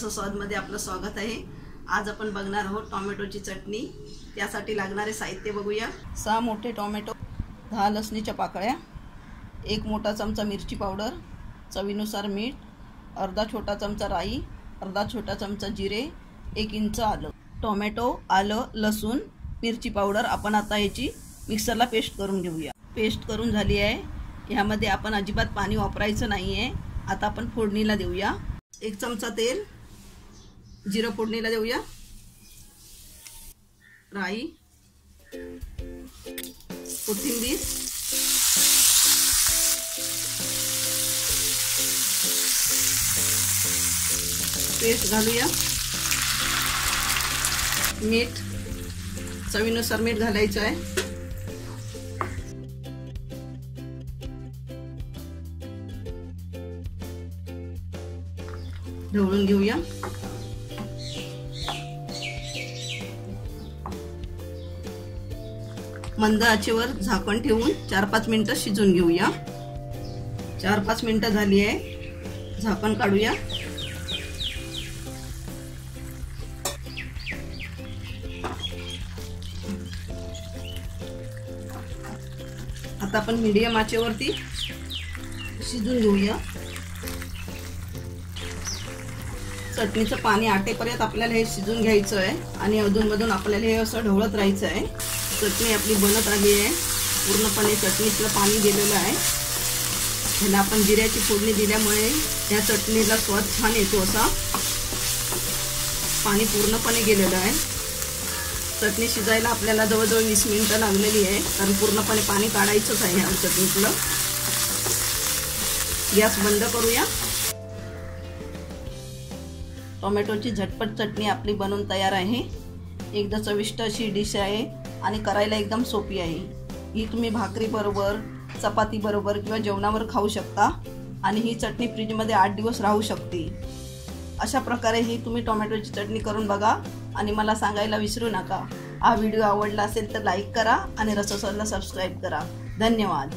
रसस्वादमध्ये आपलं स्वागत आहे। आज आपण बघणार आहोत टोमॅटोची चटणी। त्यासाठी लागणारे साहित्य बघूया। 6 मोठे टोमॅटो, 10 लसणीच्या पाकळ्या, 1 मोठा चमचा मिरची पावडर, चवीनुसार मीठ, अर्धा छोटा चमचा राई, अर्धा छोटा चमचा जिरे, 1 इंच आलं। टोमॅटो, आलं, लसूण, मिरची पावडर आपण आता याची मिक्सरला पेस्ट करून घेऊया। पेस्ट करून झाली आहे। यामध्ये आपण अजिबात पाणी वापरायचं नाहीये। आता आपण फोडणीला देऊया। 1 चमचा तेल, जिरं फोडणीला देऊया, राई, कोथिंबीर, पेस्ट घालूया, मीठ, चवीनुसार मीठ घालायचं आहे। ढवळून घेऊया। मंद आचेवर झाकण ठेवून 4-5 मिनिटं शिजून घेऊया। 4-5 मिनिटं झाली आहे। झाकण काढूया। आता आपण मीडियम आचेवरती शिजून घेऊया। चटणीचं पाणी आटेपर्यंत आपल्याला हे शिजून घ्यायचं आहे आणि अधूनमधून आपल्याला हे असं ढवळत राहायचं आहे। चटणी आपली बनत आली आहे। पूर्णपणे चटणीतलं पाणी गेलेलं आहे। ह्याला आपण जिऱ्याची फोडणी दिल्यामुळे या चटणीला स्वाद छान येतो। असा पाणी पूर्णपणे गेलेलं आहे। चटणी शिजायला आपल्याला जवळजवळ 20 मिनिटं लागलेली आहे, कारण पूर्णपणे पाणी काढायचंच आहे या चटणीतलं। गॅस बंद करूया। टोमॅटोची झटपट चटणी आपली बनवून तयार आहे। एकदा चविष्ट अशी डिश आहे आणि करायला एकदम सोपी आहे। ही तुम्ही भाकरी बरोबर, चपाती बरोबर किंवा जेवणावर खाऊ शकता आणि ही चटणी फ्रीजमध्ये 8 दिवस राहू शकते। अशा प्रकारे ही तुम्ही टोमॅटोची चटणी करून बघा आणि मला सांगायला विसरू नका। हा व्हिडिओ आवडला असेल तर लाईक करा आणि रसस्वादला सबस्क्राईब करा। धन्यवाद।